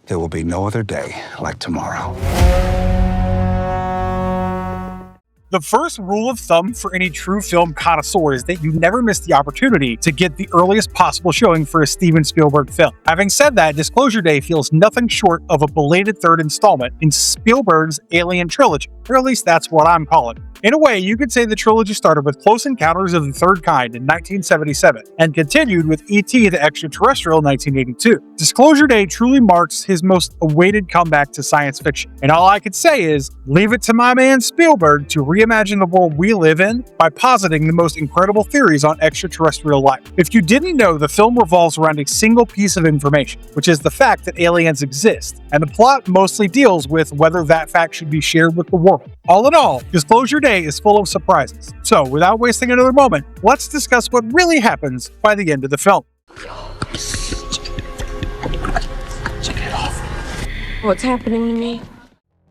There will be no other day like tomorrow. The first rule of thumb for any true film connoisseur is that you never miss the opportunity to get the earliest possible showing for a Steven Spielberg film. Having said that, Disclosure Day feels nothing short of a belated third installment in Spielberg's Alien trilogy, or at least that's what I'm calling it. In a way, you could say the trilogy started with Close Encounters of the Third Kind in 1977 and continued with E.T. the Extraterrestrial in 1982. Disclosure Day truly marks his most awaited comeback to science fiction. And all I could say is, leave it to my man Spielberg to reimagine the world we live in by positing the most incredible theories on extraterrestrial life. If you didn't know, the film revolves around a single piece of information, which is the fact that aliens exist, and the plot mostly deals with whether that fact should be shared with the world. All in all, Disclosure Day is full of surprises. So, without wasting another moment, let's discuss what really happens by the end of the film. What's happening to me?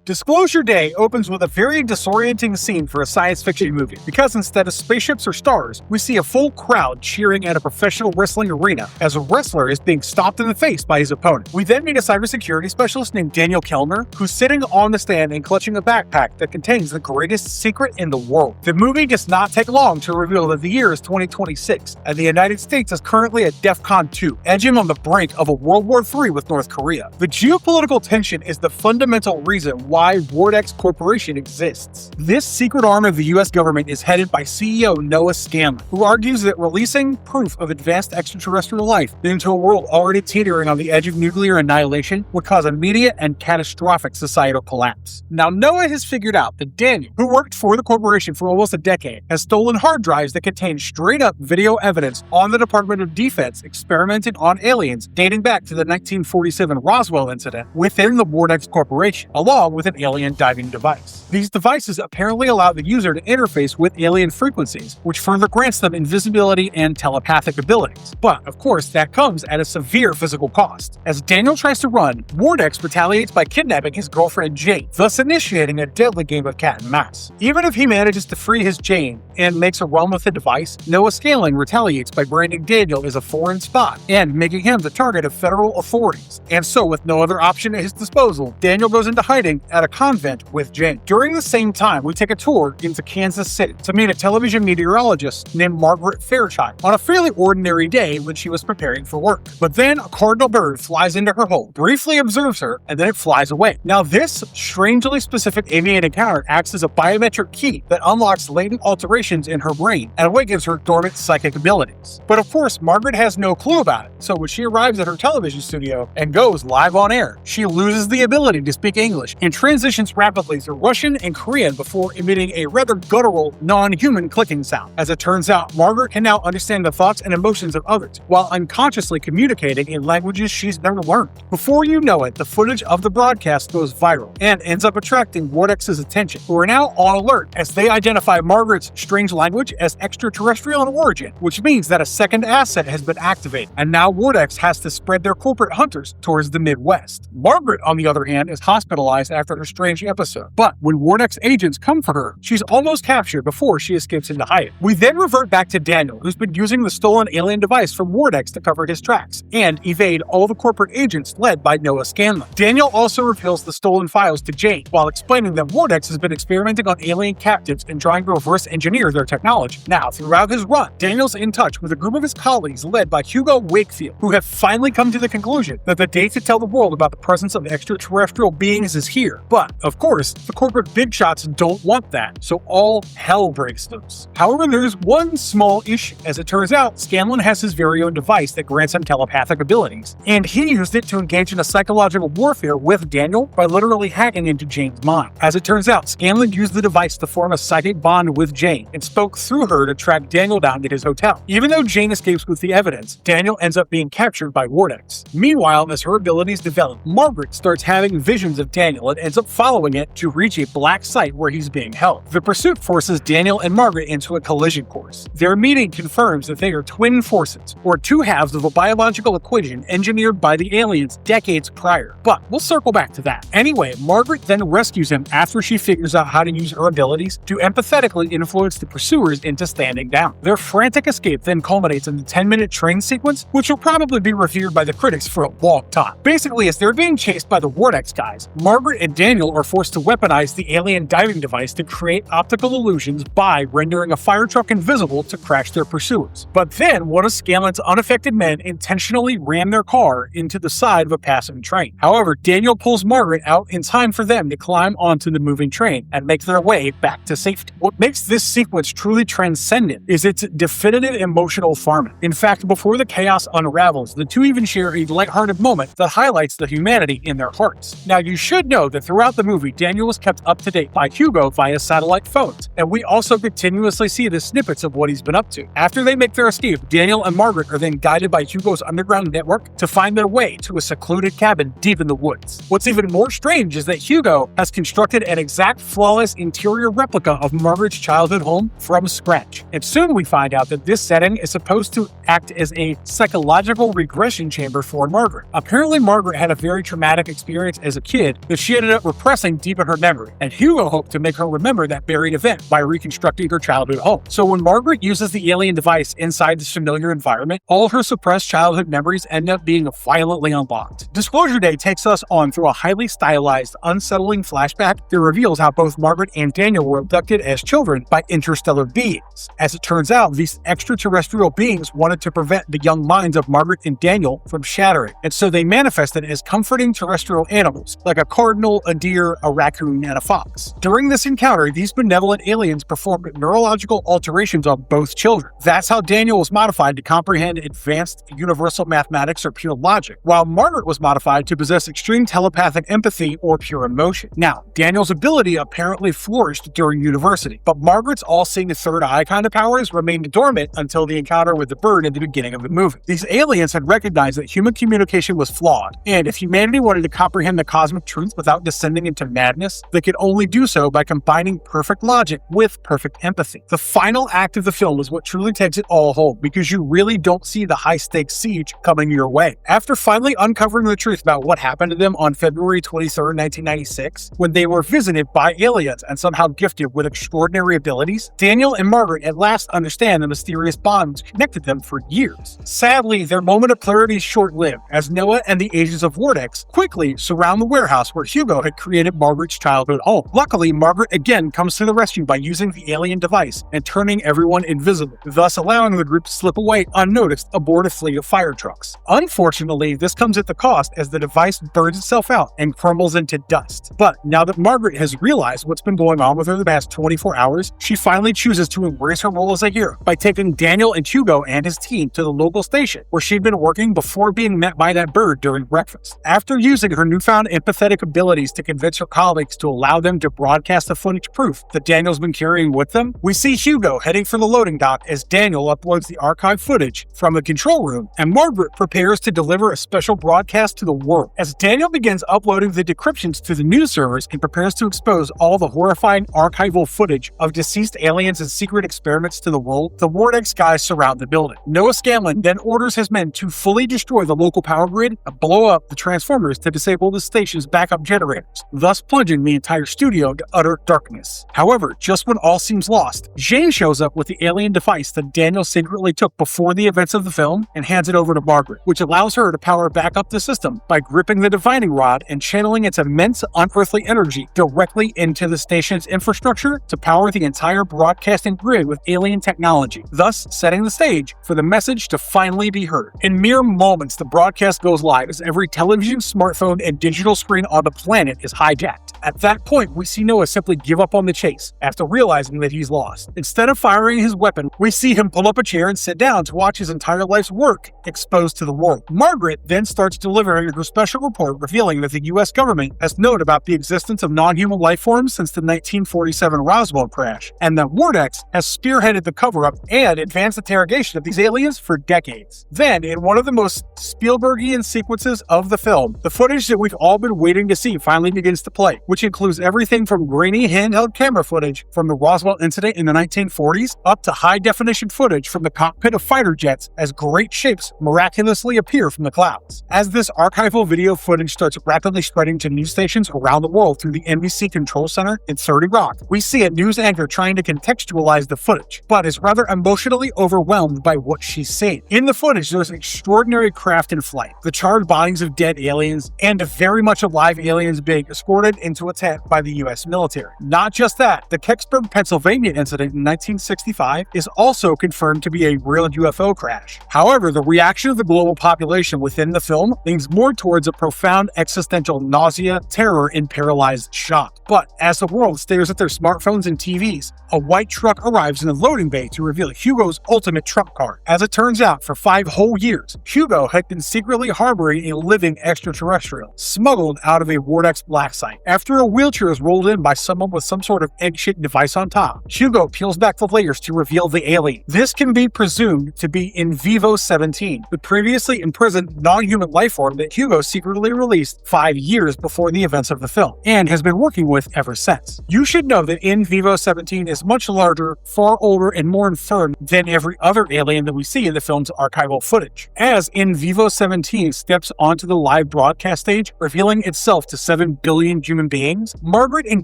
Disclosure Day opens with a very disorienting scene for a science fiction movie, because instead of spaceships or stars, we see a full crowd cheering at a professional wrestling arena as a wrestler is being stomped in the face by his opponent. We then meet a cybersecurity specialist named Daniel Kellner, who's sitting on the stand and clutching a backpack that contains the greatest secret in the world. The movie does not take long to reveal that the year is 2026, and the United States is currently at DEFCON 2, edging on the brink of a World War III with North Korea. The geopolitical tension is the fundamental reason why Wardex Corporation exists. This secret arm of the US government is headed by CEO Noah Scanlon, who argues that releasing proof of advanced extraterrestrial life into a world already teetering on the edge of nuclear annihilation would cause immediate and catastrophic societal collapse. Now, Noah has figured out that Daniel, who worked for the corporation for almost a decade, has stolen hard drives that contain straight-up video evidence on the Department of Defense experimenting on aliens dating back to the 1947 Roswell incident within the Wardex Corporation, along with an alien diving device. These devices apparently allow the user to interface with alien frequencies, which further grants them invisibility and telepathic abilities. But, of course, that comes at a severe physical cost. As Daniel tries to run, Wardex retaliates by kidnapping his girlfriend Jane, thus initiating a deadly game of cat and mouse. Even if he manages to free his Jane and makes a run with the device, Noah Scanlon retaliates by branding Daniel as a foreign spy and making him the target of federal authorities. And so, with no other option at his disposal, Daniel goes into hiding at a convent with Jane. During the same time, we take a tour into Kansas City to meet a television meteorologist named Margaret Fairchild on a fairly ordinary day when she was preparing for work. But then a cardinal bird flies into her home, briefly observes her, and then it flies away. Now, this strangely specific avian encounter acts as a biometric key that unlocks latent alterations in her brain and awakens her dormant psychic abilities. But of course, Margaret has no clue about it, so when she arrives at her television studio and goes live on air, she loses the ability to speak English and transitions rapidly through Russian and Korean before emitting a rather guttural, non-human clicking sound. As it turns out, Margaret can now understand the thoughts and emotions of others, while unconsciously communicating in languages she's never learned. Before you know it, the footage of the broadcast goes viral and ends up attracting Wardex's attention, who are now on alert as they identify Margaret's strange language as extraterrestrial in origin, which means that a second asset has been activated, and now Wardex has to spread their corporate hunters towards the Midwest. Margaret, on the other hand, is hospitalized after her strange episode, but when Wardex agents come for her, she's almost captured before she escapes into hiding. We then revert back to Daniel, who's been using the stolen alien device from Wardex to cover his tracks and evade all the corporate agents led by Noah Scanlon. Daniel also reveals the stolen files to Jane, while explaining that Wardex has been experimenting on alien captives and trying to reverse engineer their technology. Now, throughout his run, Daniel's in touch with a group of his colleagues led by Hugo Wakefield, who have finally come to the conclusion that the day to tell the world about the presence of extraterrestrial beings is here. But, of course, the corporate big shots don't want that, so all hell breaks loose. However, there's one small issue. As it turns out, Scanlon has his very own device that grants him telepathic abilities, and he used it to engage in a psychological warfare with Daniel by literally hacking into Jane's mind. As it turns out, Scanlon used the device to form a psychic bond with Jane and spoke through her to track Daniel down to his hotel. Even though Jane escapes with the evidence, Daniel ends up being captured by Wardex. Meanwhile, as her abilities develop, Margaret starts having visions of Daniel and ends ends up following it to reach a black site where he's being held. The pursuit forces Daniel and Margaret into a collision course. Their meeting confirms that they are twin forces, or two halves of a biological equation engineered by the aliens decades prior. But we'll circle back to that. Anyway, Margaret then rescues him after she figures out how to use her abilities to empathetically influence the pursuers into standing down. Their frantic escape then culminates in the 10-minute train sequence, which will probably be revered by the critics for a long time. Basically, as they're being chased by the Wardex guys, Margaret and Daniel are forced to weaponize the alien diving device to create optical illusions by rendering a fire truck invisible to crash their pursuers. But then, one of Scanlan's unaffected men intentionally ram their car into the side of a passing train. However, Daniel pulls Margaret out in time for them to climb onto the moving train and make their way back to safety. What makes this sequence truly transcendent is its definitive emotional farming. In fact, before the chaos unravels, the two even share a lighthearted moment that highlights the humanity in their hearts. Now, you should know that throughout the movie, Daniel was kept up to date by Hugo via satellite phones, and we also continuously see the snippets of what he's been up to. After they make their escape, Daniel and Margaret are then guided by Hugo's underground network to find their way to a secluded cabin deep in the woods. What's even more strange is that Hugo has constructed an exact flawless interior replica of Margaret's childhood home from scratch. And soon we find out that this setting is supposed to act as a psychological regression chamber for Margaret. Apparently, Margaret had a very traumatic experience as a kid that she ended up repressing deep in her memory, and Hugo hoped to make her remember that buried event by reconstructing her childhood home. So when Margaret uses the alien device inside this familiar environment, all her suppressed childhood memories end up being violently unlocked. Disclosure Day takes us on through a highly stylized, unsettling flashback that reveals how both Margaret and Daniel were abducted as children by interstellar beings. As it turns out, these extraterrestrial beings wanted to prevent the young minds of Margaret and Daniel from shattering, and so they manifested as comforting terrestrial animals, like a cardinal, a deer, a raccoon, and a fox. During this encounter, these benevolent aliens performed neurological alterations on both children. That's how Daniel was modified to comprehend advanced universal mathematics or pure logic, while Margaret was modified to possess extreme telepathic empathy or pure emotion. Now, Daniel's ability apparently flourished during university, but Margaret's all-seeing third eye kind of powers remained dormant until the encounter with the bird at the beginning of the movie. These aliens had recognized that human communication was flawed, and if humanity wanted to comprehend the cosmic truth without descending into madness, they could only do so by combining perfect logic with perfect empathy. The final act of the film is what truly takes it all home, because you really don't see the high-stakes siege coming your way. After finally uncovering the truth about what happened to them on February 23rd, 1996, when they were visited by aliens and somehow gifted with extraordinary abilities, Daniel and Margaret at last understand the mysterious bond which connected them for years. Sadly, their moment of clarity is short-lived, as Noah and the agents of Wardex quickly surround the warehouse where Hugo had created Margaret's childhood home. Luckily, Margaret again comes to the rescue by using the alien device and turning everyone invisible, thus allowing the group to slip away unnoticed aboard a fleet of fire trucks. Unfortunately, this comes at the cost as the device burns itself out and crumbles into dust. But now that Margaret has realized what's been going on with her the past 24 hours, she finally chooses to embrace her role as a hero by taking Daniel and Hugo and his team to the local station where she'd been working before being met by that bird during breakfast. After using her newfound empathetic abilities to convince her colleagues to allow them to broadcast the footage proof that Daniel's been carrying with them, we see Hugo heading for the loading dock as Daniel uploads the archive footage from the control room, and Margaret prepares to deliver a special broadcast to the world. As Daniel begins uploading the decryptions to the news servers and prepares to expose all the horrifying archival footage of deceased aliens and secret experiments to the world, the Wardex guys surround the building. Noah Scanlan then orders his men to fully destroy the local power grid and blow up the transformers to disable the station's backup generators, thus plunging the entire studio into utter darkness. However, just when all seems lost, Jane shows up with the alien device that Daniel secretly took before the events of the film and hands it over to Margaret, which allows her to power back up the system by gripping the divining rod and channeling its immense unearthly energy directly into the station's infrastructure to power the entire broadcasting grid with alien technology, thus setting the stage for the message to finally be heard. In mere moments, the broadcast goes live as every television, smartphone, and digital screen on the planet is hijacked. At that point, we see Noah simply give up on the chase after realizing that he's lost. Instead of firing his weapon, we see him pull up a chair and sit down to watch his entire life's work exposed to the world. Margaret then starts delivering her special report revealing that the US government has known about the existence of non-human life forms since the 1947 Roswell crash, and that Wardex has spearheaded the cover-up and advanced interrogation of these aliens for decades. Then, in one of the most Spielbergian sequences of the film, the footage that we've all been waiting to see finally finally begins to play, which includes everything from grainy handheld camera footage from the Roswell incident in the 1940s up to high-definition footage from the cockpit of fighter jets as great shapes miraculously appear from the clouds. As this archival video footage starts rapidly spreading to news stations around the world through the NBC Control Center in 30 Rock, we see a news anchor trying to contextualize the footage, but is rather emotionally overwhelmed by what she's seeing. In the footage, there's extraordinary craft in flight, the charred bodies of dead aliens, and very much alive aliens being escorted into a tent by the US military. Not just that, the Kecksburg, Pennsylvania incident in 1965 is also confirmed to be a real UFO crash. However, the reaction of the global population within the film leans more towards a profound existential nausea, terror, and paralyzed shock. But as the world stares at their smartphones and TVs, a white truck arrives in the loading bay to reveal Hugo's ultimate trump card. As it turns out, for 5 whole years, Hugo had been secretly harboring a living extraterrestrial, smuggled out of a Wardex black site. After a wheelchair is rolled in by someone with some sort of egg-shaped device on top, Hugo peels back the layers to reveal the alien. This can be presumed to be in vivo 17, the previously imprisoned non-human life form that Hugo secretly released 5 years before the events of the film, and has been working with ever since. You should know that in vivo 17 is much larger, far older, and more infirm than every other alien that we see in the film's archival footage. As in vivo 17 steps onto the live broadcast stage, revealing itself to 7 billion human beings, Margaret and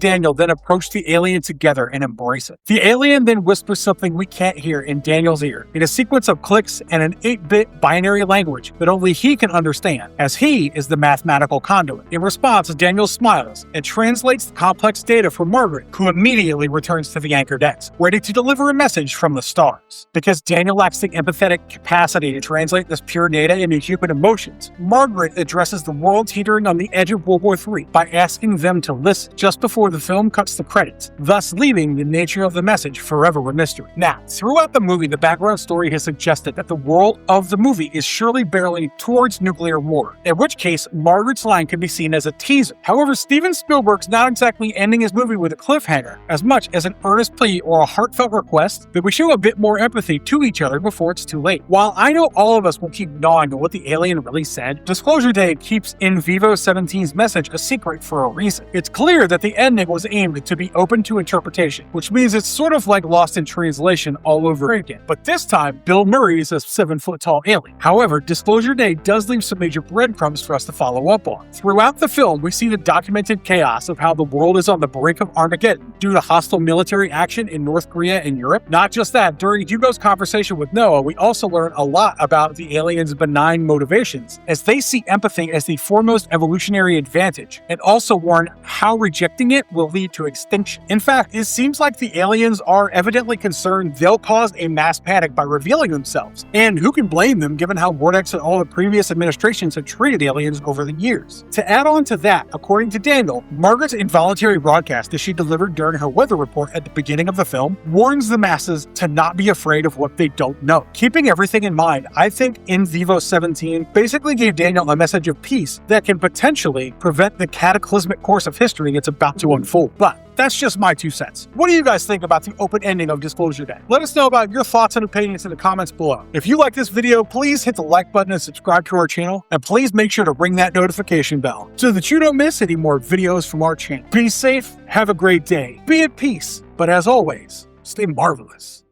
Daniel then approach the alien together and embrace it. The alien then whispers something we can't hear in Daniel's ear, in a sequence of clicks and an 8-bit binary language that only he can understand, as he is the mathematical conduit. In response, Daniel smiles and translates the complex data for Margaret, who immediately returns to the anchor decks, ready to deliver a message from the stars. Because Daniel lacks the empathetic capacity to translate this pure data into human emotions, Margaret addresses the world teetering on the edge of World War III by asking them to listen just before the film cuts the credits, thus leaving the nature of the message forever a mystery. Now, throughout the movie, the background story has suggested that the world of the movie is surely barreling towards nuclear war, in which case Margaret's line could be seen as a teaser. However, Steven Spielberg's not exactly ending his movie with a cliffhanger, as much as an earnest plea or a heartfelt request that we show a bit more empathy to each other before it's too late. While I know all of us will keep gnawing on what the alien really said, Disclosure Day keeps in vivo 17's message a secret for a reason. It's clear that the ending was aimed to be open to interpretation, which means it's sort of like Lost in Translation all over again. But this time, Bill Murray is a 7-foot-tall alien. However, Disclosure Day does leave some major breadcrumbs for us to follow up on. Throughout the film, we see the documented chaos of how the world is on the brink of Armageddon due to hostile military action in North Korea and Europe. Not just that, during Hugo's conversation with Noah, we also learn a lot about the aliens' benign motivations, as they see empathy as the foremost evolutionary advantage, and also warn how rejecting it will lead to extinction. In fact, it seems like the aliens are evidently concerned they'll cause a mass panic by revealing themselves, and who can blame them given how Wardex and all the previous administrations have treated aliens over the years. To add on to that, according to Daniel, Margaret's involuntary broadcast that she delivered during her weather report at the beginning of the film warns the masses to not be afraid of what they don't know. Keeping everything in mind, I think In Vivo 17 basically gave Daniel a message of peace that can potentially prevent the cataclysmic course of history that's about to unfold. But that's just my 2 cents. What do you guys think about the open ending of Disclosure Day? Let us know about your thoughts and opinions in the comments below. If you like this video, please hit the like button and subscribe to our channel, and please make sure to ring that notification bell so that you don't miss any more videos from our channel. Be safe, have a great day, be at peace, but as always, stay marvelous.